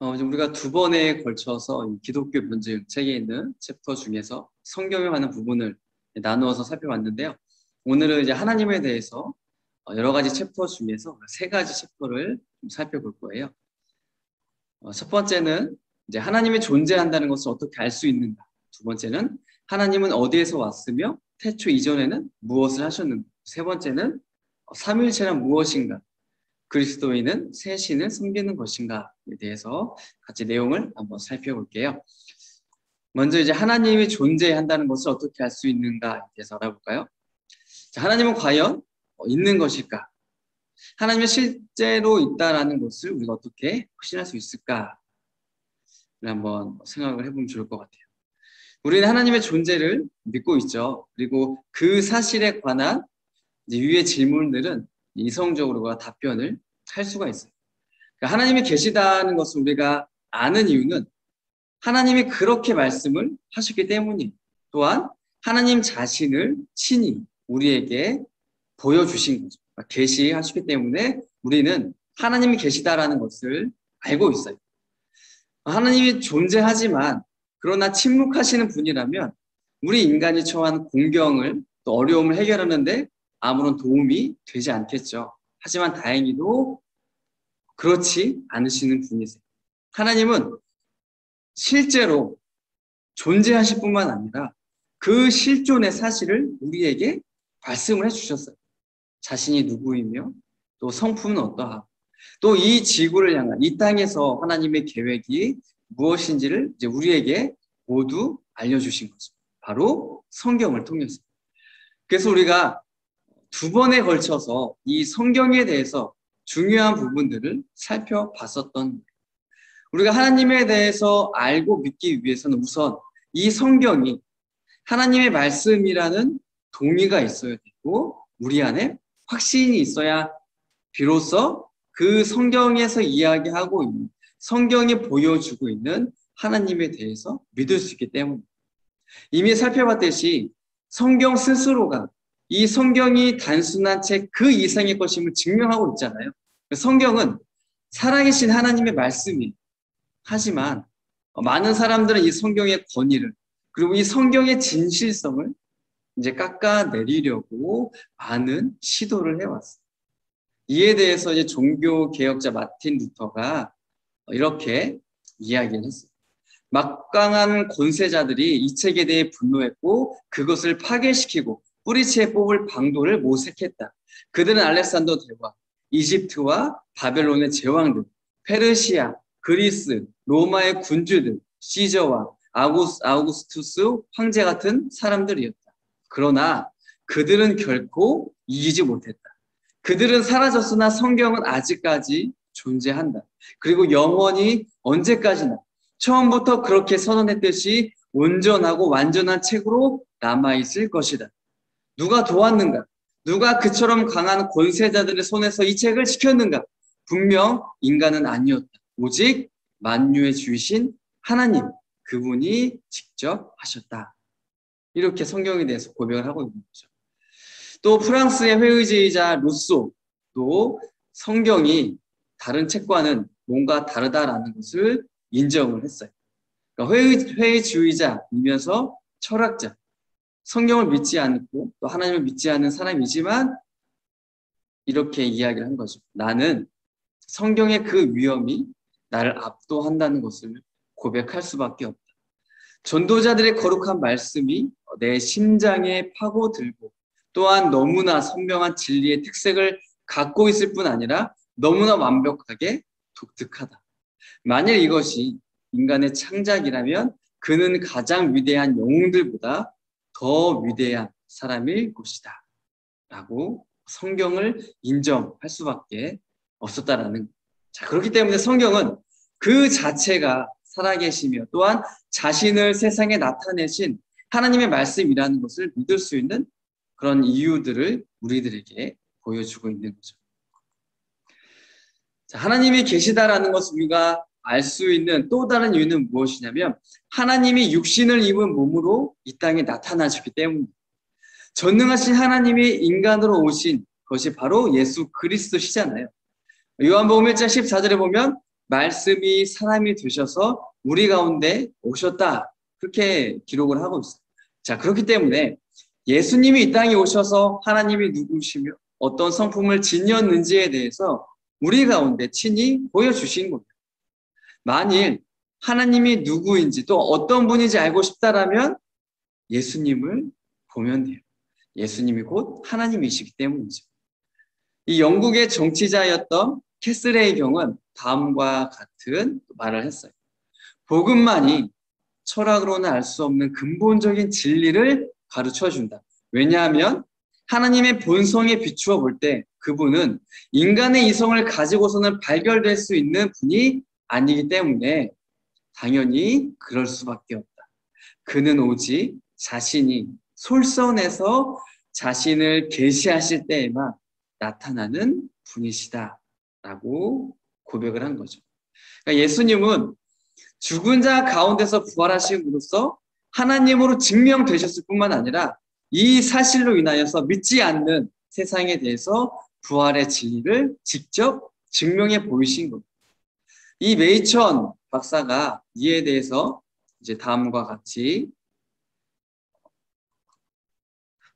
이제 우리가 두 번에 걸쳐서 이 기독교 변증 책에 있는 챕터 중에서 성경에 관한 부분을 나누어서 살펴봤는데요. 오늘은 이제 하나님에 대해서 여러 가지 챕터 중에서 세 가지 챕터를 좀 살펴볼 거예요. 첫 번째는 이제 하나님이 존재한다는 것을 어떻게 알 수 있는가. 두 번째는 하나님은 어디에서 왔으며 태초 이전에는 무엇을 하셨는가. 세 번째는 삼위일체란 무엇인가. 그리스도인은 새 신을 섬기는 것인가에 대해서 같이 내용을 한번 살펴볼게요. 먼저 이제 하나님이 존재한다는 것을 어떻게 알 수 있는가에 대해서 알아볼까요? 자, 하나님은 과연 있는 것일까? 하나님이 실제로 있다라는 것을 우리가 어떻게 확신할 수 있을까를 한번 생각을 해보면 좋을 것 같아요. 우리는 하나님의 존재를 믿고 있죠. 그리고 그 사실에 관한 위의 질문들은 이성적으로 답변을 할 수가 있어요. 그러니까 하나님이 계시다는 것을 우리가 아는 이유는 하나님이 그렇게 말씀을 하셨기 때문이에요. 또한 하나님 자신을 친히 우리에게 보여주신 거죠. 계시하셨기 때문에 우리는 하나님이 계시다라는 것을 알고 있어요. 하나님이 존재하지만 그러나 침묵하시는 분이라면 우리 인간이 처한 공경을 또 어려움을 해결하는데 아무런 도움이 되지 않겠죠. 하지만 다행히도 그렇지 않으시는 분이세요. 하나님은 실제로 존재하실 뿐만 아니라 그 실존의 사실을 우리에게 말씀을 해주셨어요. 자신이 누구이며 또 성품은 어떠하고 또 이 지구를 향한 이 땅에서 하나님의 계획이 무엇인지를 이제 우리에게 모두 알려주신 거죠. 바로 성경을 통해서. 그래서 우리가 두 번에 걸쳐서 이 성경에 대해서 중요한 부분들을 살펴봤었던 거예요. 우리가 하나님에 대해서 알고 믿기 위해서는 우선 이 성경이 하나님의 말씀이라는 동의가 있어야 되고 우리 안에 확신이 있어야 비로소 그 성경에서 이야기하고 있는 성경이 보여주고 있는 하나님에 대해서 믿을 수 있기 때문입니다. 이미 살펴봤듯이 성경 스스로가 이 성경이 단순한 책 그 이상의 것임을 증명하고 있잖아요. 성경은 살아계신 하나님의 말씀이에요. 하지만 많은 사람들은 이 성경의 권위를 그리고 이 성경의 진실성을 이제 깎아내리려고 많은 시도를 해왔어요. 이에 대해서 이제 종교 개혁자 마틴 루터가 이렇게 이야기를 했어요. 막강한 권세자들이 이 책에 대해 분노했고 그것을 파괴시키고 뿌리채 뽑을 방도를 모색했다. 그들은 알렉산더 대왕, 이집트와 바벨론의 제왕들, 페르시아, 그리스, 로마의 군주들, 시저와 아우구스투스 황제 같은 사람들이었다. 그러나 그들은 결코 이기지 못했다. 그들은 사라졌으나 성경은 아직까지 존재한다. 그리고 영원히 언제까지나 처음부터 그렇게 선언했듯이 온전하고 완전한 책으로 남아있을 것이다. 누가 도왔는가? 누가 그처럼 강한 권세자들의 손에서 이 책을 지켰는가? 분명 인간은 아니었다. 오직 만유의 주이신 하나님, 그분이 직접 하셨다. 이렇게 성경에 대해서 고백을 하고 있는 거죠. 또 프랑스의 회의주의자 루소도 성경이 다른 책과는 뭔가 다르다라는 것을 인정을 했어요. 그러니까 회의주의자이면서 철학자, 성경을 믿지 않고 또 하나님을 믿지 않는 사람이지만 이렇게 이야기를 한 거죠. 나는 성경의 그 위엄이 나를 압도한다는 것을 고백할 수밖에 없다. 전도자들의 거룩한 말씀이 내 심장에 파고들고 또한 너무나 선명한 진리의 특색을 갖고 있을 뿐 아니라 너무나 완벽하게 독특하다. 만일 이것이 인간의 창작이라면 그는 가장 위대한 영웅들보다 더 위대한 사람일 것이다. 라고 성경을 인정할 수밖에 없었다라는 것. 자, 그렇기 때문에 성경은 그 자체가 살아계시며 또한 자신을 세상에 나타내신 하나님의 말씀이라는 것을 믿을 수 있는 그런 이유들을 우리들에게 보여주고 있는 거죠. 자, 하나님이 계시다라는 것을 우리가 알 수 있는 또 다른 이유는 무엇이냐면 하나님이 육신을 입은 몸으로 이 땅에 나타나셨기 때문입니다. 전능하신 하나님이 인간으로 오신 것이 바로 예수 그리스도시잖아요. 요한복음 1장 14절에 보면 말씀이 사람이 되셔서 우리 가운데 오셨다. 그렇게 기록을 하고 있어요. 자, 그렇기 때문에 예수님이 이 땅에 오셔서 하나님이 누구시며 어떤 성품을 지녔는지에 대해서 우리 가운데 친히 보여주신 겁니다. 만일 하나님이 누구인지 또 어떤 분인지 알고 싶다라면 예수님을 보면 돼요. 예수님이 곧 하나님이시기 때문이죠. 이 영국의 정치자였던 캐슬레이 경은 다음과 같은 말을 했어요. 복음만이 철학으로는 알 수 없는 근본적인 진리를 가르쳐준다. 왜냐하면 하나님의 본성에 비추어 볼 때 그분은 인간의 이성을 가지고서는 발견될 수 있는 분이 아니기 때문에 당연히 그럴 수밖에 없다. 그는 오직 자신이 솔선해서 자신을 계시하실 때에만 나타나는 분이시다라고 고백을 한 거죠. 그러니까 예수님은 죽은 자 가운데서 부활하심으로써 하나님으로 증명되셨을 뿐만 아니라 이 사실로 인하여서 믿지 않는 세상에 대해서 부활의 진리를 직접 증명해 보이신 겁니다. 이 메이천 박사가 이에 대해서 이제 다음과 같이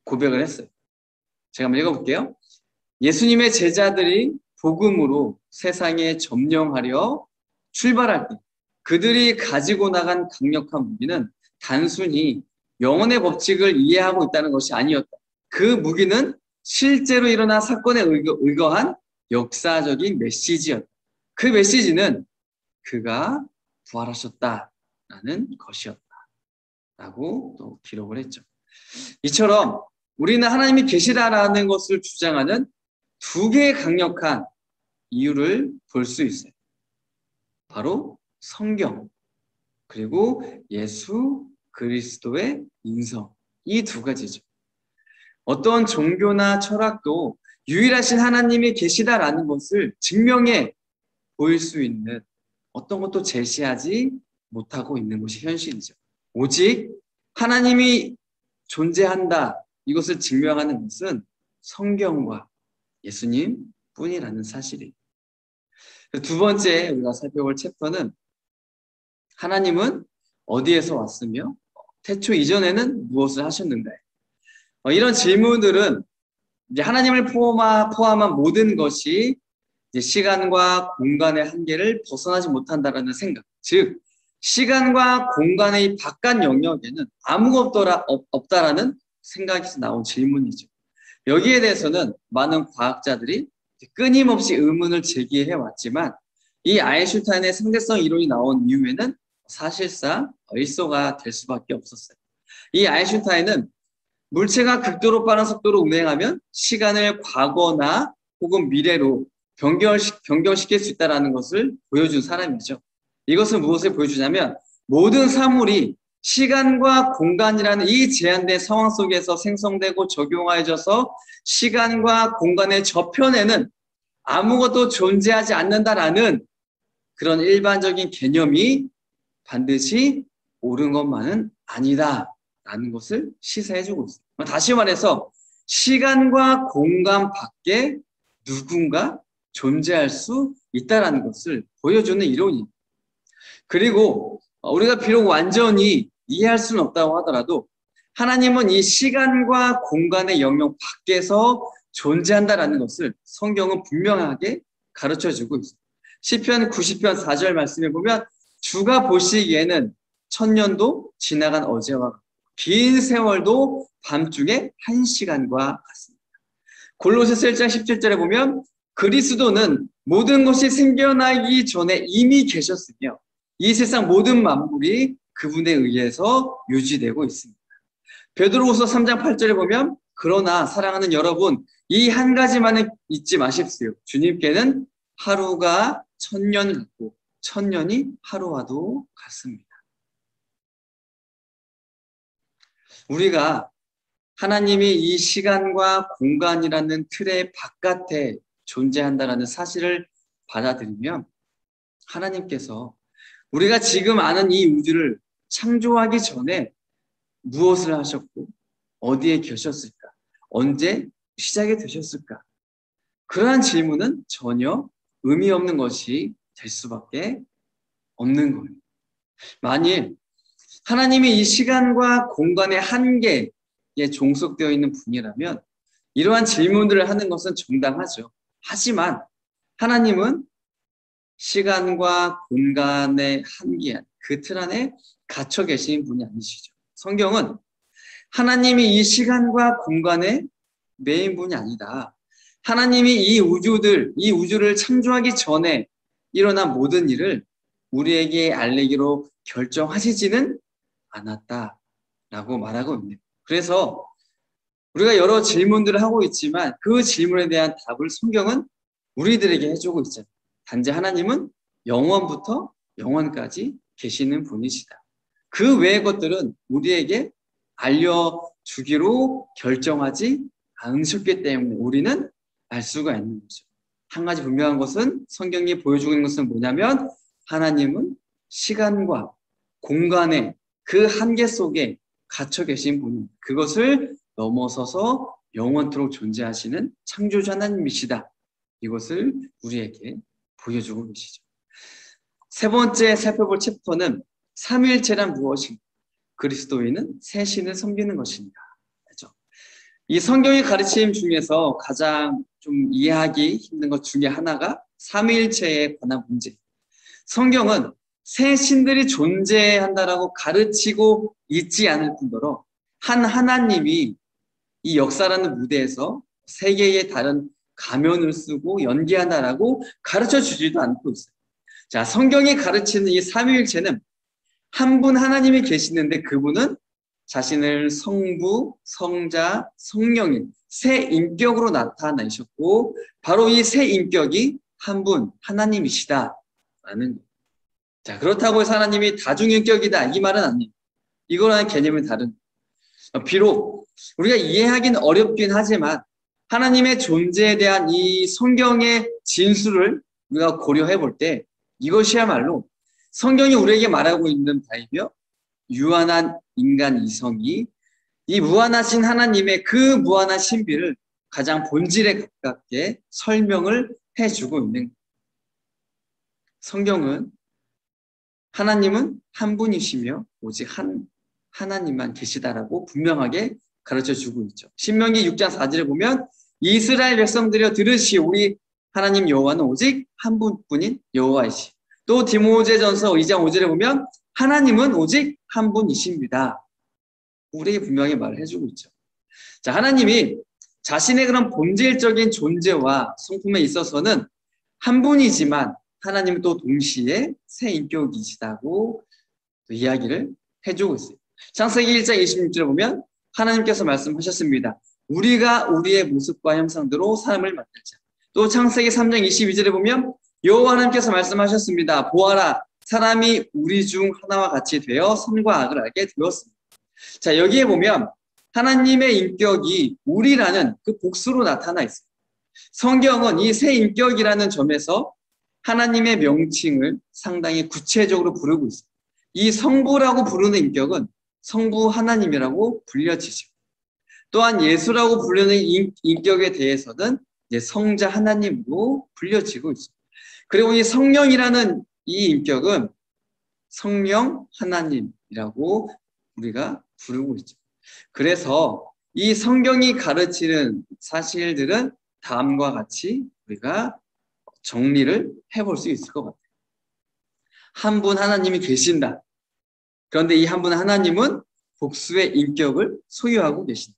고백을 했어요. 제가 한번 읽어볼게요. 예수님의 제자들이 복음으로 세상에 점령하려 출발할 때 그들이 가지고 나간 강력한 무기는 단순히 영혼의 법칙을 이해하고 있다는 것이 아니었다. 그 무기는 실제로 일어난 사건에 의거한 역사적인 메시지였다. 그 메시지는 그가 부활하셨다라는 것이었다. 라고 또 기록을 했죠. 이처럼 우리는 하나님이 계시다라는 것을 주장하는 두 개의 강력한 이유를 볼 수 있어요. 바로 성경, 그리고 예수 그리스도의 인성. 이 두 가지죠. 어떤 종교나 철학도 유일하신 하나님이 계시다라는 것을 증명해 보일 수 있는 어떤 것도 제시하지 못하고 있는 것이 현실이죠. 오직 하나님이 존재한다. 이것을 증명하는 것은 성경과 예수님 뿐이라는 사실이에요. 두 번째 우리가 살펴볼 챕터는 하나님은 어디에서 왔으며 태초 이전에는 무엇을 하셨는가? 이런 질문들은 이제 하나님을 포함한 모든 것이 이제 시간과 공간의 한계를 벗어나지 못한다라는 생각. 즉, 시간과 공간의 바깥 영역에는 아무것도 없다라는 생각에서 나온 질문이죠. 여기에 대해서는 많은 과학자들이 끊임없이 의문을 제기해 왔지만 이 아인슈타인의 상대성 이론이 나온 이후에는 사실상 일소가 될 수밖에 없었어요. 이 아인슈타인은 물체가 극도로 빠른 속도로 운행하면 시간을 과거나 혹은 미래로 변경시킬 수 있다는 것을 보여준 사람이죠. 이것은 무엇을 보여주냐면 모든 사물이 시간과 공간이라는 이 제한된 상황 속에서 생성되고 적용하여져서 시간과 공간의 저편에는 아무것도 존재하지 않는다라는 그런 일반적인 개념이 반드시 옳은 것만은 아니다라는 것을 시사해주고 있습니다. 다시 말해서 시간과 공간 밖에 누군가 존재할 수 있다는 것을 보여주는 이론입니다. 그리고 우리가 비록 완전히 이해할 수는 없다고 하더라도 하나님은 이 시간과 공간의 영역 밖에서 존재한다는 것을 성경은 분명하게 가르쳐주고 있습니다. 시편 90편 4절 말씀에 보면 주가 보시기에는 천년도 지나간 어제와 긴 세월도 밤중에 1시간과 같습니다. 골로새서 1장 17절에 보면 그리스도는 모든 것이 생겨나기 전에 이미 계셨으며 이 세상 모든 만물이 그분에 의해서 유지되고 있습니다. 베드로후서 3장 8절에 보면 그러나 사랑하는 여러분 이 한 가지만은 잊지 마십시오. 주님께는 하루가 천년 같고 천년이 하루와도 같습니다. 우리가 하나님이 이 시간과 공간이라는 틀의 바깥에 존재한다는 사실을 받아들이면 하나님께서 우리가 지금 아는 이 우주를 창조하기 전에 무엇을 하셨고 어디에 계셨을까? 언제 시작이 되셨을까? 그러한 질문은 전혀 의미 없는 것이 될 수밖에 없는 거예요. 만일 하나님이 이 시간과 공간의 한계에 종속되어 있는 분이라면 이러한 질문들을 하는 것은 정당하죠. 하지만 하나님은 시간과 공간의 한계, 그 틀 안에 갇혀 계신 분이 아니시죠. 성경은 하나님이 이 시간과 공간에 매인 분이 아니다. 하나님이 이 우주를 창조하기 전에 일어난 모든 일을 우리에게 알리기로 결정하시지는 않았다라고 말하고 있네요. 그래서 우리가 여러 질문들을 하고 있지만 그 질문에 대한 답을 성경은 우리들에게 해주고 있잖아요. 단지 하나님은 영원부터 영원까지 계시는 분이시다. 그 외의 것들은 우리에게 알려주기로 결정하지 않으셨기 때문에 우리는 알 수가 있는 거죠. 한 가지 분명한 것은 성경이 보여주고 있는 것은 뭐냐면 하나님은 시간과 공간의 그 한계 속에 갇혀 계신 분입니다. 그것을 넘어서서 영원토록 존재하시는 창조주 하나님이시다. 이것을 우리에게 보여주고 계시죠. 세 번째 살펴볼 챕터는 삼위일체란 무엇인가? 그리스도인은 새 신을 섬기는 것입니다. 그렇죠? 이 성경의 가르침 중에서 가장 좀 이해하기 힘든 것 중에 하나가 삼위일체에 관한 문제. 성경은 새 신들이 존재한다라고 가르치고 있지 않을 뿐더러 한 하나님이 이 역사라는 무대에서 세 개의 다른 가면을 쓰고 연기한다라고 가르쳐 주지도 않고 있어요. 자, 성경이 가르치는 이 삼위일체는 한 분 하나님이 계시는데 그분은 자신을 성부, 성자, 성령인 세 인격으로 나타나셨고 바로 이 세 인격이 한 분 하나님이시다라는 거예요. 자, 그렇다고 해서 하나님이 다중인격이다 이 말은 아니에요. 이거랑 개념이 다른. 비록 우리가 이해하기는 어렵긴 하지만 하나님의 존재에 대한 이 성경의 진술을 우리가 고려해 볼 때 이것이야말로 성경이 우리에게 말하고 있는 바이며 유한한 인간 이성이 이 무한하신 하나님의 그 무한한 신비를 가장 본질에 가깝게 설명을 해주고 있는 거예요. 성경은 하나님은 한 분이시며 오직 한 하나님만 계시다라고 분명하게 가르쳐주고 있죠. 신명기 6장 4절에 보면 이스라엘 백성들여 들으시오 우리 하나님 여호와는 오직 한 분뿐인 여호와이시. 또 디모데전서 2장 5절에 보면 하나님은 오직 한 분이십니다. 우리에게 분명히 말을 해주고 있죠. 자, 하나님이 자신의 그런 본질적인 존재와 성품에 있어서는 한 분이지만 하나님은 또 동시에 새 인격이시다고 이야기를 해주고 있어요. 창세기 1장 26절에 보면 하나님께서 말씀하셨습니다. 우리가 우리의 모습과 형상대로 사람을 만들자. 또 창세기 3장 22절에 보면 여호와 하나님께서 말씀하셨습니다. 보아라, 사람이 우리 중 하나와 같이 되어 선과 악을 알게 되었습니다. 자, 여기에 보면 하나님의 인격이 우리라는 그 복수로 나타나 있어요. 성경은 이 새 인격이라는 점에서 하나님의 명칭을 상당히 구체적으로 부르고 있어요. 이 성부라고 부르는 인격은 성부 하나님이라고 불려지죠. 또한 예수라고 부르는 인격에 대해서는 이제 성자 하나님으로 불려지고 있습니다. 그리고 이 성령이라는 이 인격은 성령 하나님이라고 우리가 부르고 있죠. 그래서 이 성경이 가르치는 사실들은 다음과 같이 우리가 정리를 해볼 수 있을 것 같아요. 한 분 하나님이 계신다. 그런데 이 한 분 하나님은 복수의 인격을 소유하고 계신다.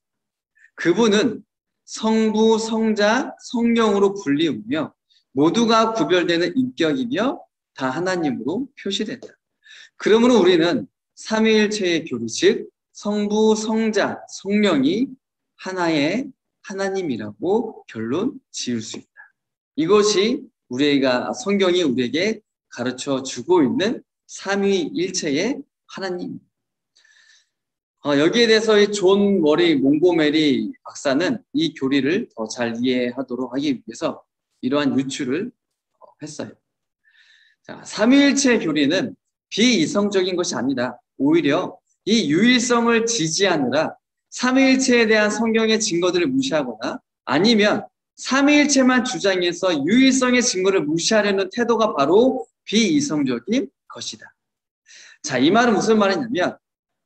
그분은 성부, 성자, 성령으로 불리우며 모두가 구별되는 인격이며 다 하나님으로 표시된다. 그러므로 우리는 삼위일체의 교리, 즉 성부, 성자, 성령이 하나의 하나님이라고 결론 지을 수 있다. 이것이 성경이 우리에게 가르쳐 주고 있는 삼위일체의 하나님. 여기에 대해서 이 존 머리 몽고메리 박사는 이 교리를 더 잘 이해하도록 하기 위해서 이러한 유추를 했어요. 자, 삼위일체 교리는 비이성적인 것이 아니다. 오히려 이 유일성을 지지하느라 삼위일체에 대한 성경의 증거들을 무시하거나 아니면 삼위일체만 주장해서 유일성의 증거를 무시하려는 태도가 바로 비이성적인 것이다. 자, 이 말은 무슨 말이냐면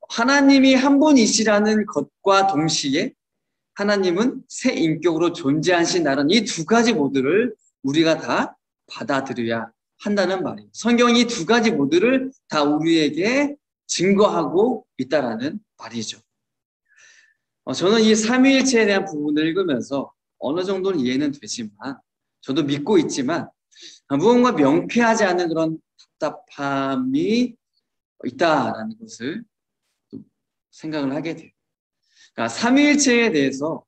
하나님이 한 분이시라는 것과 동시에 하나님은 새 인격으로 존재하신다는 이 두 가지 모두를 우리가 다 받아들여야 한다는 말이에요. 성경이 두 가지 모두를 다 우리에게 증거하고 있다라는 말이죠. 저는 이 삼위일체에 대한 부분을 읽으면서 어느 정도는 이해는 되지만 저도 믿고 있지만 무언가 명쾌하지 않은 그런 답답함이 있다라는 것을 생각을 하게 돼요. 그러니까 삼위일체에 대해서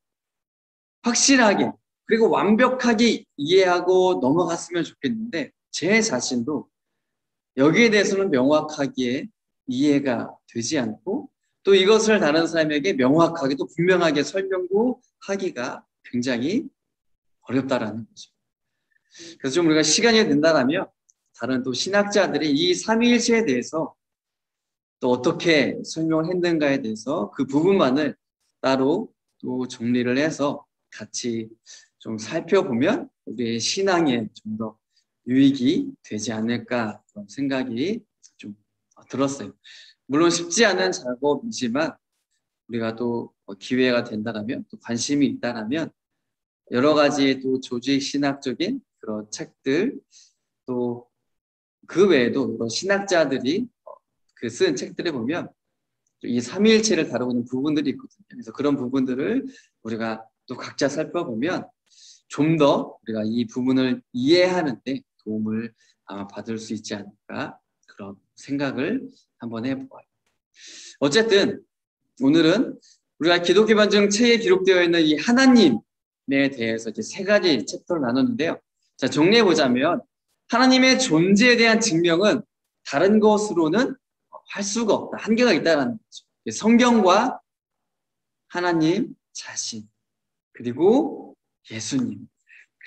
확실하게 그리고 완벽하게 이해하고 넘어갔으면 좋겠는데 제 자신도 여기에 대해서는 명확하게 이해가 되지 않고 또 이것을 다른 사람에게 명확하게 또 분명하게 설명도 하기가 굉장히 어렵다라는 거죠. 그래서 좀 우리가 시간이 된다라면 다른 또 신학자들이 이 삼위일체에 대해서 또 어떻게 설명을 했는가에 대해서 그 부분만을 따로 또 정리를 해서 같이 좀 살펴보면 우리의 신앙에 좀 더 유익이 되지 않을까 그런 생각이 좀 들었어요. 물론 쉽지 않은 작업이지만 우리가 또 기회가 된다라면 또 관심이 있다라면 여러 가지 또 조직 신학적인 그런 책들 또 그 외에도 그런 신학자들이 그 쓴 책들에 보면 이 삼위일체를 다루고 있는 부분들이 있거든요. 그래서 그런 부분들을 우리가 또 각자 살펴보면 좀 더 우리가 이 부분을 이해하는 데 도움을 아마 받을 수 있지 않을까 그런 생각을 한번 해보아요. 어쨌든 오늘은 우리가 기독교 반증 책에 기록되어 있는 이 하나님에 대해서 이제 세 가지 챕터를 나눴는데요. 자, 정리해보자면 하나님의 존재에 대한 증명은 다른 것으로는 할 수가 없다. 한계가 있다는 거죠. 성경과 하나님 자신, 그리고 예수님,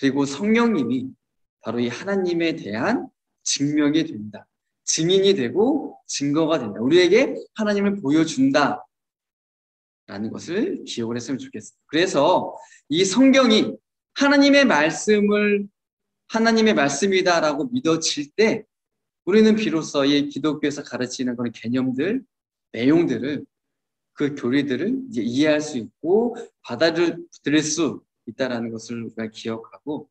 그리고 성령님이 바로 이 하나님에 대한 증명이 된다. 증인이 되고 증거가 된다. 우리에게 하나님을 보여준다. 라는 것을 기억을 했으면 좋겠습니다. 그래서 이 성경이 하나님의 말씀이다라고 믿어질 때 우리는 비로소 이 기독교에서 가르치는 그런 개념들, 내용들을 그 교리들을 이제 이해할 수 있고 받아들일 수 있다라는 것을 우리가 기억하고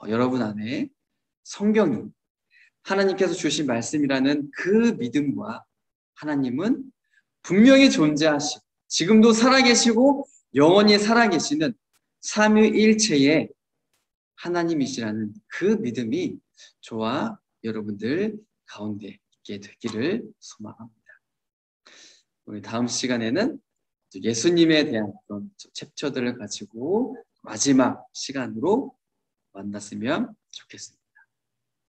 여러분 안에 성경이 하나님께서 주신 말씀이라는 그 믿음과 하나님은 분명히 존재하시고 지금도 살아계시고 영원히 살아계시는 삼위일체의 하나님이시라는 그 믿음이 저와 여러분들 가운데 있게 되기를 소망합니다. 우리 다음 시간에는 예수님에 대한 그런 챕터들을 가지고 마지막 시간으로 만났으면 좋겠습니다.